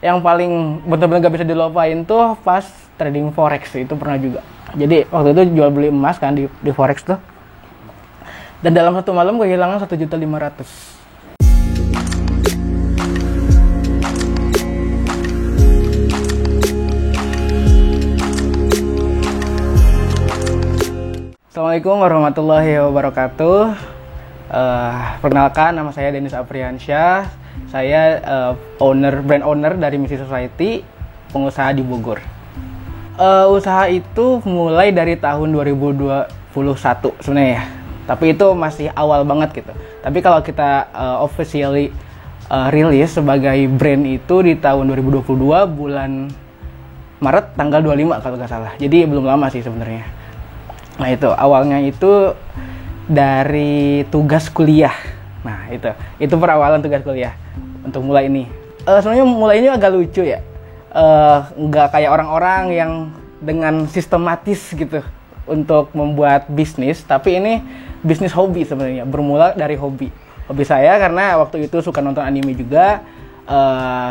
yang paling benar-benar gak bisa dilupain tuh pas trading forex, itu pernah juga. Jadi waktu itu jual beli emas kan di forex tuh, dan dalam satu malam kehilangan 1.500.000. Assalamualaikum warahmatullahi wabarakatuh. Perkenalkan, nama saya Dennis Apriansyah. Saya brand owner dari Misi Society, pengusaha di Bogor. Usaha itu mulai dari tahun 2021 sebenarnya ya. Tapi itu masih awal banget gitu. Tapi kalau kita officially rilis sebagai brand itu di tahun 2022 bulan Maret tanggal 25 kalau nggak salah. Jadi belum lama sih sebenarnya. Nah itu awalnya itu dari tugas kuliah. Nah itu perawalan tugas kuliah untuk mulai ini. Sebenarnya mulainya agak lucu ya. Nggak kayak orang-orang yang dengan sistematis gitu untuk membuat bisnis, tapi ini bisnis hobi sebenarnya, bermula dari hobi saya karena waktu itu suka nonton anime juga,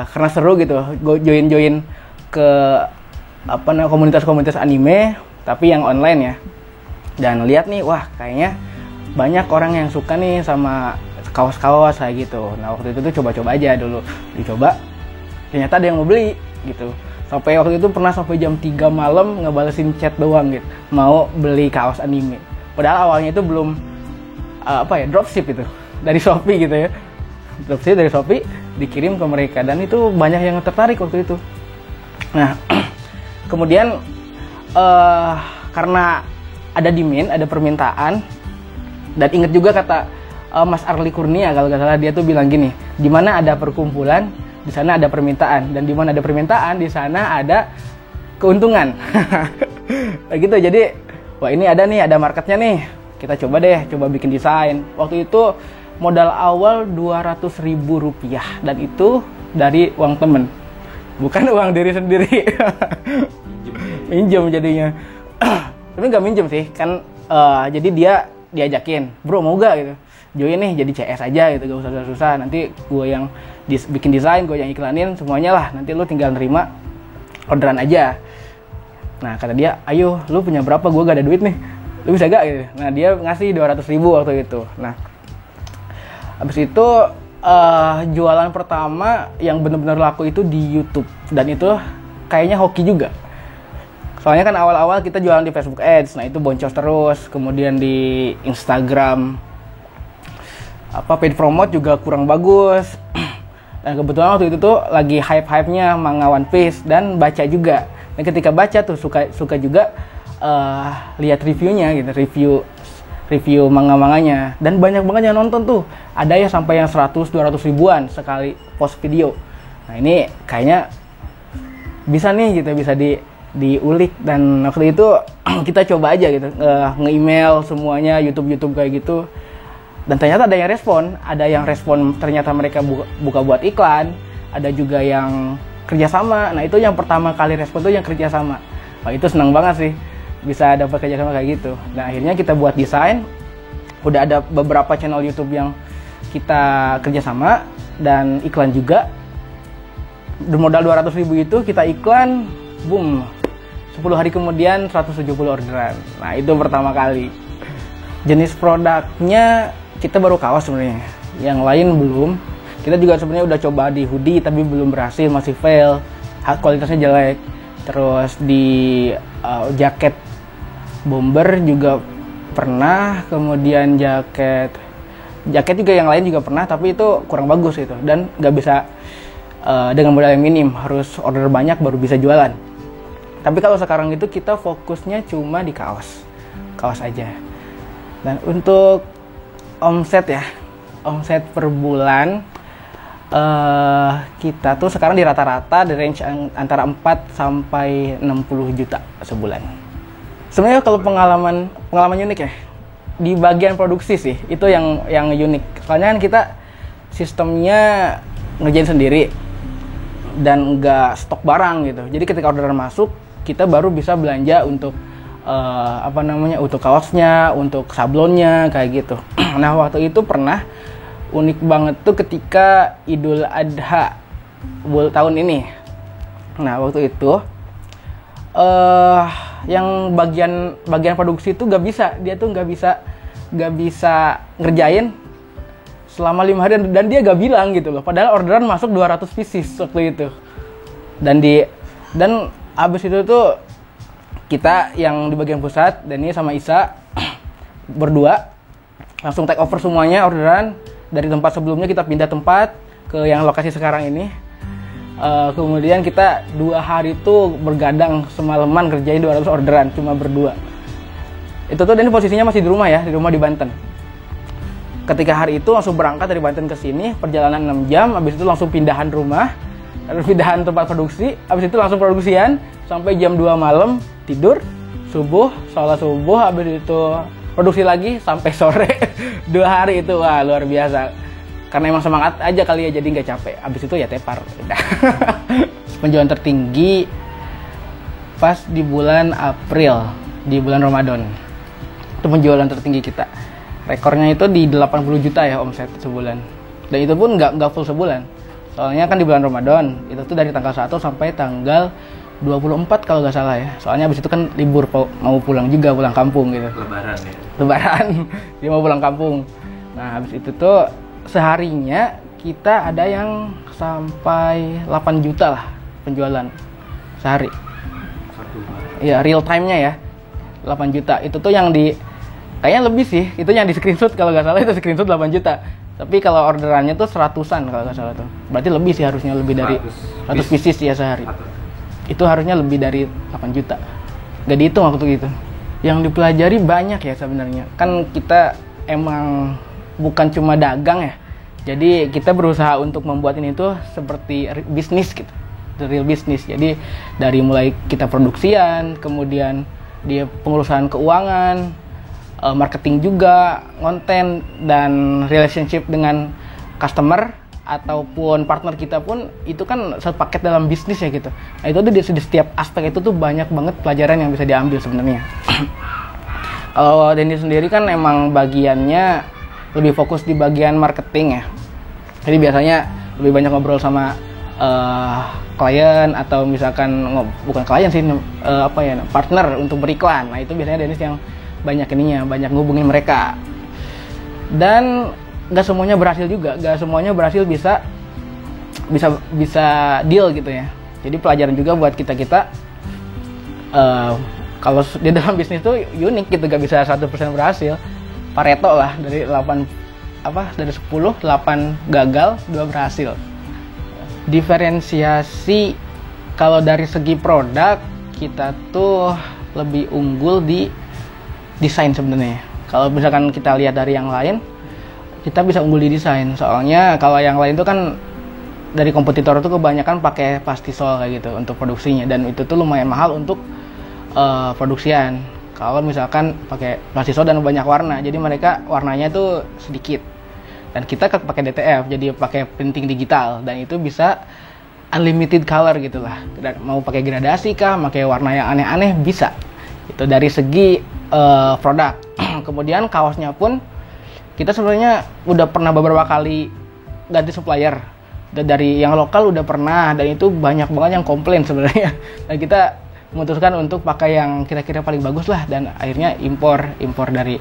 karena seru gitu, join ke komunitas anime tapi yang online ya, dan lihat nih, wah kayaknya banyak orang yang suka nih sama kaos-kaos kayak gitu. Nah waktu itu tuh coba-coba aja dulu, dicoba, ternyata ada yang mau beli gitu. Sampai waktu itu pernah sampai jam 3 malam ngebalesin chat doang gitu, mau beli kaos anime. Padahal awalnya itu belum dropship itu dari Shopee gitu ya. Dropship dari Shopee dikirim ke mereka, dan itu banyak yang tertarik waktu itu. Nah, kemudian karena ada demand, ada permintaan, dan inget juga kata Mas Arli Kurnia kalau nggak salah, dia tuh bilang gini, di mana ada perkumpulan, di sana ada permintaan, dan di mana ada permintaan, di sana ada keuntungan. Kayak gitu. Jadi, wah ini ada marketnya nih, kita coba bikin desain. Waktu itu modal awal Rp200.000, dan itu dari uang temen, bukan uang diri sendiri. Minjem jadinya. Tapi nggak minjem sih, kan jadi dia diajakin, bro mau gak gitu, join nih jadi CS aja gitu, gak usah susah, nanti gue yang bikin desain, gue yang iklanin semuanya lah, nanti lu tinggal nerima orderan aja. Nah kata dia, ayo lu punya berapa, gue gak ada duit nih, lu bisa gak gitu. Nah dia ngasih 200.000 waktu itu. Nah abis itu jualan pertama yang bener-bener laku itu di YouTube, dan itu kayaknya hoki juga. Soalnya kan awal-awal kita jualan di Facebook Ads, nah itu boncos terus. Kemudian di Instagram, paid promote juga kurang bagus. Dan kebetulan waktu itu tuh lagi hype-hype-nya manga One Piece, dan baca juga. Dan ketika baca tuh suka juga lihat reviewnya gitu, review manga-manganya. Dan banyak banget yang nonton tuh. Ada ya sampai yang 100-200 ribuan sekali post video. Nah ini kayaknya bisa nih gitu, bisa diulik. Dan waktu itu kita coba aja gitu, nge-email semuanya, YouTube kayak gitu, dan ternyata ada yang respon ternyata mereka buka buat iklan, ada juga yang kerjasama. Nah itu yang pertama kali respon tuh yang kerjasama. Wah itu seneng banget sih bisa dapat kerjasama kayak gitu. Nah akhirnya kita buat desain, udah ada beberapa channel YouTube yang kita kerjasama, dan iklan juga. Modal 200.000 itu kita iklan, boom, 10 hari kemudian 170 orderan. Nah itu pertama kali. Jenis produknya kita baru kaos sebenarnya, yang lain belum. Kita juga sebenarnya udah coba di hoodie tapi belum berhasil, masih fail, kualitasnya jelek. Terus di jaket bomber juga pernah, kemudian jaket juga yang lain juga pernah, tapi itu kurang bagus gitu, dan nggak bisa dengan modal yang minim, harus order banyak baru bisa jualan. Tapi kalau sekarang itu kita fokusnya cuma di kaos aja. Dan untuk omset per bulan kita tuh sekarang di rata-rata di range antara 4 sampai 60 juta sebulan. Sebenarnya kalau pengalaman unik ya, di bagian produksi sih itu yang unik. Soalnya kan kita sistemnya ngerjain sendiri dan nggak stok barang gitu. Jadi ketika orderan masuk, kita baru bisa belanja untuk untuk kaosnya, untuk sablonnya kayak gitu. Nah waktu itu pernah unik banget tuh ketika Idul Adha tahun ini, Nah waktu itu yang bagian produksi itu nggak bisa, dia tuh nggak bisa ngerjain selama 5 hari dan dia gak bilang gitu loh. Padahal orderan masuk 200 pieces waktu itu. Dan abis itu tuh kita yang di bagian pusat, Denny sama Isa berdua langsung take over semuanya orderan. Dari tempat sebelumnya kita pindah tempat ke yang lokasi sekarang ini. Kemudian kita 2 hari itu bergadang semalaman kerjain 200 orderan cuma berdua. Itu tuh Denny posisinya masih di rumah ya, di rumah di Banten. Ketika hari itu langsung berangkat dari Banten ke sini, perjalanan 6 jam, habis itu langsung pindahan rumah, pindahan tempat produksi, habis itu langsung produksian sampai jam 2 malam, tidur, subuh, sholat subuh, habis itu produksi lagi sampai sore. 2 hari itu, wah luar biasa. Karena emang semangat aja kali ya, jadi nggak capek. Habis itu ya tepar. Penjualan tertinggi pas di bulan April, di bulan Ramadan. Itu penjualan tertinggi kita. Rekornya itu di 80 juta ya omset sebulan. Dan itu pun nggak full sebulan. Soalnya kan di bulan Ramadan, itu tuh dari tanggal 1 sampai tanggal 24 kalau nggak salah ya. Soalnya abis itu kan libur, mau pulang juga, pulang kampung gitu. Lebaran ya? Lebaran, dia mau pulang kampung. Nah abis itu tuh seharinya kita ada yang sampai 8 juta lah penjualan sehari. Iya real time-nya ya, 8 juta. Itu tuh yang kayaknya lebih sih, itu yang di screenshot kalau nggak salah, itu screenshot 8 juta. Tapi kalau orderannya tuh 100-an kalau nggak salah tuh. Berarti lebih sih, harusnya lebih dari 100 pieces ya sehari. Itu harusnya lebih dari 8 juta. Gak dihitung waktu itu. Yang dipelajari banyak ya sebenarnya. Kan kita emang bukan cuma dagang ya. Jadi kita berusaha untuk membuat ini tuh seperti bisnis gitu. The real business. Jadi dari mulai kita produksian, kemudian dia pengurusan keuangan, marketing juga, konten, dan relationship dengan customer ataupun partner kita pun itu kan sepaket dalam bisnis ya gitu. Nah itu tuh di setiap aspek itu tuh banyak banget pelajaran yang bisa diambil sebenarnya. Kalau Denny sendiri kan emang bagiannya lebih fokus di bagian marketing ya. Jadi biasanya lebih banyak ngobrol sama klien atau misalkan bukan klien sih, partner untuk beriklan. Nah itu biasanya Dennis yang banyak banyak ngubungin mereka. Dan gak semuanya berhasil juga, gak semuanya berhasil bisa deal gitu ya. Jadi pelajaran juga buat kita kalau di dalam bisnis tuh unik gitu, gak bisa 100% berhasil. Pareto lah, dari 10 8 gagal, 2 berhasil. Diferensiasi kalau dari segi produk kita tuh lebih unggul di desain sebenarnya. Kalau misalkan kita lihat dari yang lain, kita bisa unggul di desain. Soalnya kalau yang lain tuh kan dari kompetitor tuh kebanyakan pakai pastisol kayak gitu untuk produksinya, dan itu tuh lumayan mahal untuk produksian. Kalau misalkan pakai pastisol dan banyak warna, jadi mereka warnanya tuh sedikit. Dan kita pakai DTF, jadi pakai printing digital, dan itu bisa unlimited color gitulah. Mau pakai gradasi kah, pakai warna yang aneh-aneh bisa. Itu dari segi produk. Kemudian kaosnya pun kita sebenarnya udah pernah beberapa kali ganti supplier. Dari yang lokal udah pernah, dan itu banyak banget yang komplain sebenarnya. Dan kita memutuskan untuk pakai yang kira-kira paling bagus lah, dan akhirnya impor dari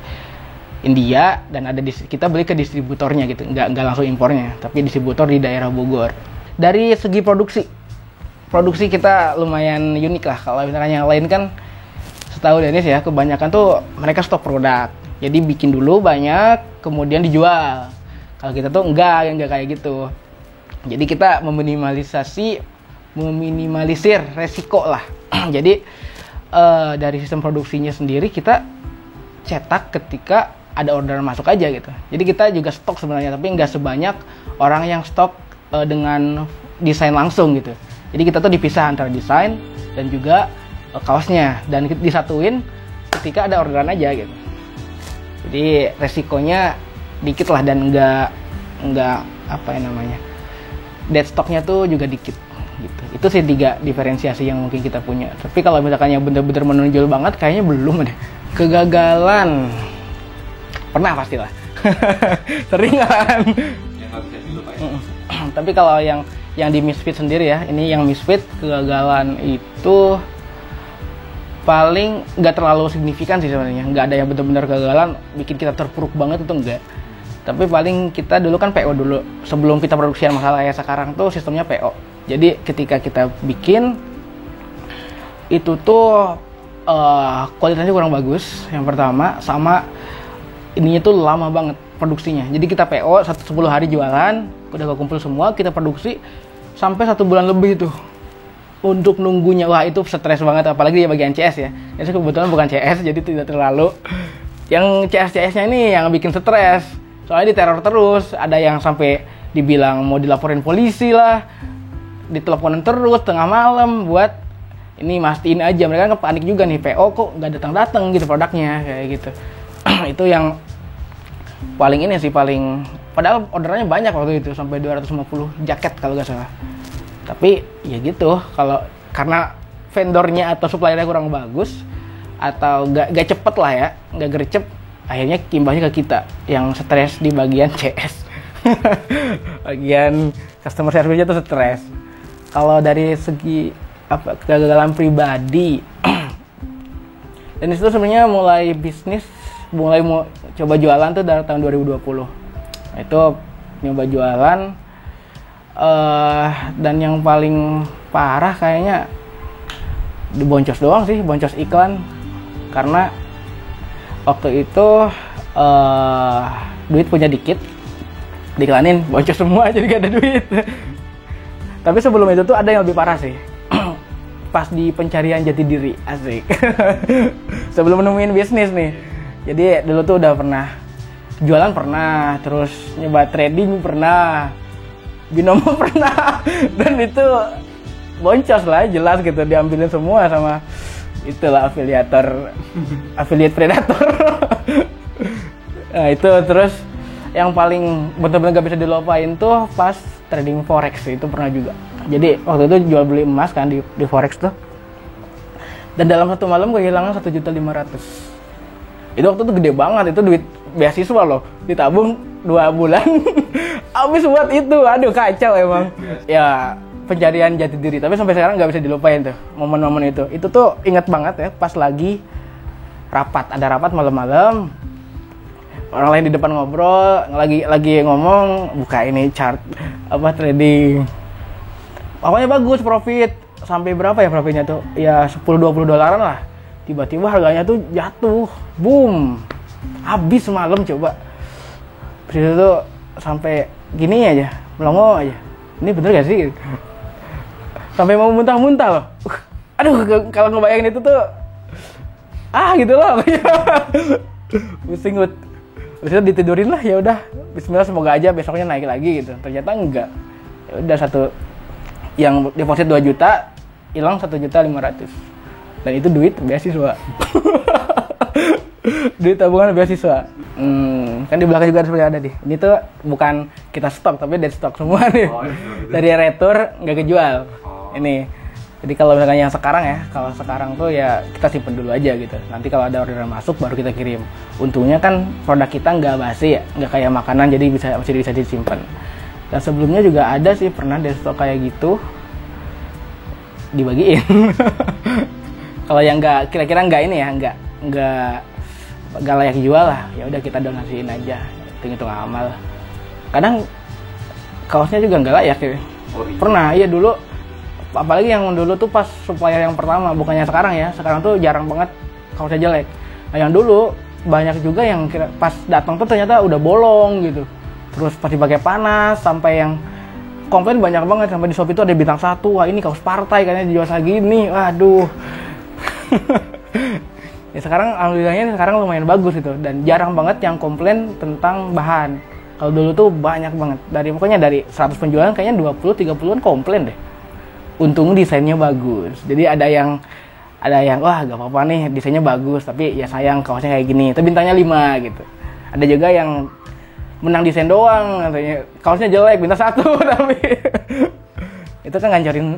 India, dan kita beli ke distributornya gitu, nggak langsung impornya, tapi distributor di daerah Bogor. Dari segi produksi kita lumayan unik lah. Kalau misalkan yang lain kan setahu Dennis ya, kebanyakan tuh mereka stok produk, jadi bikin dulu banyak kemudian dijual. Kalau kita tuh enggak kayak gitu. Jadi kita meminimalisir resiko lah. Jadi dari sistem produksinya sendiri kita cetak ketika ada orderan masuk aja gitu. Jadi kita juga stok sebenarnya, tapi nggak sebanyak orang yang stok dengan desain langsung gitu. Jadi kita tuh dipisah antara desain dan juga kaosnya, dan disatuin ketika ada orderan aja gitu. Jadi resikonya dikit lah, dan nggak dead stocknya tuh juga dikit gitu. Itu sih 3 diferensiasi yang mungkin kita punya. Tapi kalau misalkan yang bener-bener menonjol banget kayaknya belum deh. Kegagalan pernah pastilah. Sering kan. Tapi kalau yang yang di Misfit sendiri ya, ini yang Misfit kegagalan itu paling nggak terlalu signifikan sih sebenarnya, nggak ada yang benar-benar kegagalan bikin kita terpuruk banget, itu enggak. Tapi paling kita dulu kan PO dulu, sebelum kita produksian masalah kayak sekarang tuh sistemnya PO. Jadi ketika kita bikin itu tuh kualitasnya kurang bagus yang pertama, sama ininya tuh lama banget produksinya. Jadi kita PO 10 hari jualan, udah kekumpul semua, kita produksi sampai 1 bulan lebih tuh untuk nunggunya. Wah itu stres banget, apalagi di bagian CS ya. Ini kebetulan bukan CS, jadi tidak terlalu. Yang CS-CS-nya ini yang bikin stres, soalnya diteror terus. Ada yang sampai dibilang mau dilaporin polisi lah, diteleponin terus tengah malam buat ini mastiin aja. Mereka kan panik juga nih, PO kok nggak datang-datang gitu produknya, kayak gitu. Itu yang paling ini sih, paling, padahal orderannya banyak waktu itu, sampai 250 jaket kalau nggak salah. Tapi ya gitu, kalau karena vendornya atau suppliernya kurang bagus atau nggak cepet lah ya, nggak gercep, akhirnya kimbahnya ke kita yang stres di bagian CS. Bagian customer service-nya tuh stres. Kalau dari segi kegagalan pribadi, dan itu sebenarnya mulai bisnis, mulai mau coba jualan tuh dari tahun 2020. Itu nyoba jualan, dan yang paling parah kayaknya di boncos doang sih, boncos iklan. Karena waktu itu duit punya dikit, diiklanin boncos semua, jadi gak ada duit. Tapi sebelum itu tuh ada yang lebih parah sih. Pas di pencarian jati diri, asik. Sebelum nemuin bisnis nih. Jadi dulu tuh udah pernah jualan, pernah, terus nyoba trading pernah, binomo pernah, dan itu boncos lah, jelas gitu, diambilin semua sama itulah affiliate predator. Nah itu, terus yang paling benar-benar gak bisa dilupain tuh pas trading forex, itu pernah juga. Jadi waktu itu jual beli emas kan di forex tuh, dan dalam satu malam kehilangan 1.500.000. Itu waktu itu gede banget, itu duit beasiswa loh, ditabung 2 bulan habis buat itu. Aduh kacau emang. Ya pencarian jati diri, tapi sampai sekarang nggak bisa dilupain tuh momen-momen itu. Itu tuh ingat banget ya, pas lagi rapat, ada rapat malam-malam, orang lain di depan ngobrol, lagi ngomong, buka ini chart trading, pokoknya bagus, profit sampai berapa ya profitnya tuh, ya 10-20 dolaran lah. Tiba-tiba harganya tuh jatuh, boom, habis semalam coba. Terus itu sampai gini aja, melongo aja. Ini bener gak sih? Sampai mau muntah-muntah loh. Aduh, kalau ngebayangin itu tuh, gitu loh. Pusing banget. Terus itu ditidurin lah, ya udah. Bismillah, semoga aja besoknya naik lagi gitu. Ternyata enggak. Ya udah, satu yang deposit 2 juta, hilang 1.500.000. Dan itu duit beasiswa. Duit tabungan beasiswa. Kan di belakang juga sebenarnya ada nih. Ini tuh bukan kita stok, tapi dead stock semua nih. Dari retur nggak kejual. Ini. Jadi kalau misalkan yang sekarang ya, kalau sekarang tuh ya kita simpen dulu aja gitu. Nanti kalau ada orderan masuk baru kita kirim. Untungnya kan produk kita nggak basi ya, nggak kayak makanan, jadi masih bisa disimpan. Dan sebelumnya juga ada sih pernah dead stock kayak gitu, dibagiin. Kalau yang nggak, kira-kira nggak ini ya, nggak layak jual lah, ya udah kita donasiin aja, hitung amal. Kadang kaosnya juga nggak layak ya. Pernah, iya dulu, apalagi yang dulu tuh pas supplier yang pertama, bukannya sekarang ya, sekarang tuh jarang banget kaosnya jelek. Nah yang dulu banyak juga yang pas datang tuh ternyata udah bolong gitu, terus pasti pakai panas, sampai yang komplain banyak banget, sampai di Shopee itu ada bintang 1, wah ini kaos partai kayaknya dijual segini, waduh. Ya sekarang alhamdulillahnya sekarang lumayan bagus itu, dan jarang banget yang komplain tentang bahan. Kalau dulu tuh banyak banget, pokoknya dari 100 penjualan kayaknya 20-30an komplain deh. Untung desainnya bagus, jadi ada yang wah gak apa-apa nih desainnya bagus, tapi ya sayang kaosnya kayak gini, tapi bintangnya 5 gitu. Ada juga yang menang desain doang, katanya kaosnya jelek, bintang 1 tapi itu kan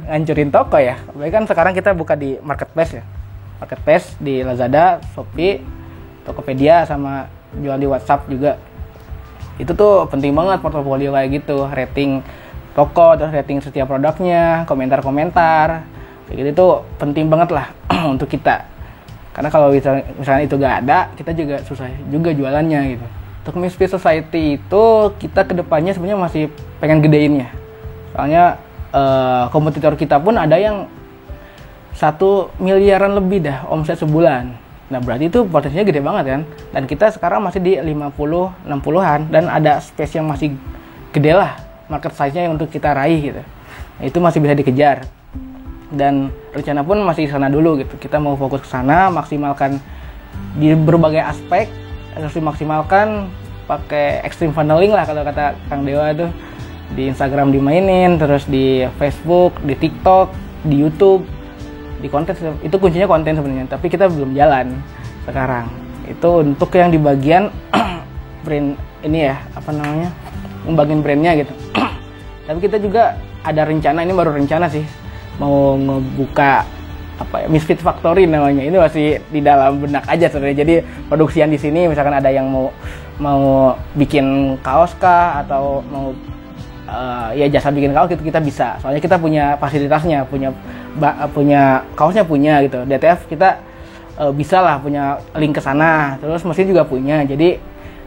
ngancurin toko ya. Apalagi kan sekarang kita buka di marketplace ya, marketplace di Lazada, Shopee, Tokopedia, sama jual di WhatsApp juga. Itu tuh penting banget portofolio kayak gitu, rating toko, terus rating setiap produknya, komentar-komentar. Kayak gitu tuh penting banget lah untuk kita. Karena kalau misalnya itu gak ada, kita juga susah juga jualannya gitu. Untuk Misfit Society itu kita kedepannya sebenarnya masih pengen gedeinnya. Soalnya kompetitor kita pun ada yang 1 miliaran lebih dah omset sebulan. Nah berarti itu potensinya gede banget kan. Dan kita sekarang masih di 50-60an dan ada space yang masih gede lah market size-nya untuk kita raih gitu. Nah, itu masih bisa dikejar. Dan rencana pun masih di sana dulu gitu. Kita mau fokus ke sana, maksimalkan di berbagai aspek, harus dimaksimalkan pakai extreme funneling lah kalau kata Kang Dewa tuh. Di Instagram dimainin, terus di Facebook, di TikTok, di YouTube, di konten. Itu kuncinya konten sebenarnya, tapi kita belum jalan sekarang. Itu untuk yang di bagian brand ini ya, apa namanya, ngembangin brandnya gitu. Tapi kita juga ada rencana, ini baru rencana sih, mau ngebuka apa ya, Misfit Factory namanya. Ini masih di dalam benak aja sebenarnya. Jadi produksian di sini, misalkan ada yang mau bikin kaos kah atau mau ya jasa bikin kaos gitu, kita bisa. Soalnya kita punya fasilitasnya, punya kaosnya punya gitu. DTF kita bisa lah punya link ke sana. Terus mesin juga punya. Jadi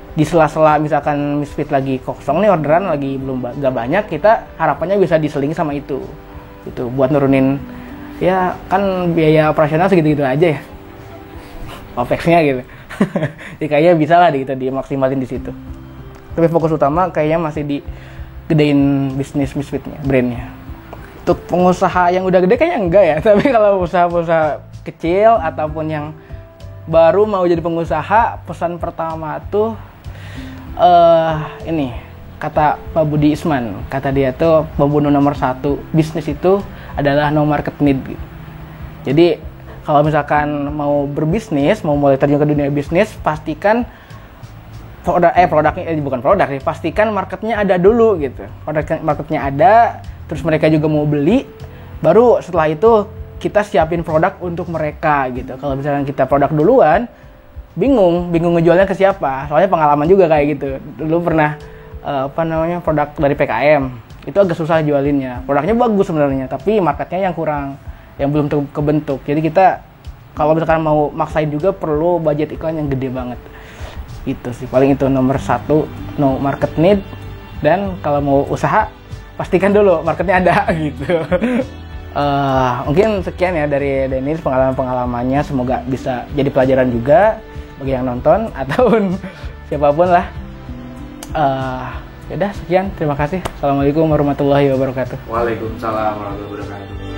di sela-sela misalkan Misfit lagi kosong nih, orderan lagi gak banyak, kita harapannya bisa diselingi sama itu. Itu buat nurunin ya kan biaya operasional segitu-gitu aja ya. OPEX-nya gitu. Jadi kayaknya bisa lah gitu dimaksimalin di situ. Tapi fokus utama kayaknya masih di gedein bisnis Misfitnya, brandnya. Untuk pengusaha yang udah gede kayaknya enggak ya. Tapi kalau usaha-usaha kecil ataupun yang baru mau jadi pengusaha, pesan pertama tuh ini kata Pak Budi Isman, kata dia tuh pembunuh nomor 1 bisnis itu adalah no market need. Jadi kalau misalkan mau berbisnis, mau mulai terjun ke dunia bisnis, pastikan pastikan marketnya ada dulu gitu. Marketnya ada, terus mereka juga mau beli, baru setelah itu kita siapin produk untuk mereka gitu. Kalau misalkan kita produk duluan, bingung ngejualnya ke siapa. Soalnya pengalaman juga kayak gitu. Dulu pernah produk dari PKM, itu agak susah jualinnya. Produknya bagus sebenarnya, tapi marketnya yang kurang, yang belum kebentuk. Jadi kita kalau misalkan mau maksain juga perlu budget iklan yang gede banget. Itu sih paling itu nomor 1, no market need. Dan kalau mau usaha pastikan dulu marketnya ada gitu. Mungkin sekian ya dari Dennis pengalamannya, semoga bisa jadi pelajaran juga bagi yang nonton ataupun siapapun lah. Yaudah sekian, terima kasih. Assalamualaikum warahmatullahi wabarakatuh. Waalaikumsalam warahmatullahi wabarakatuh.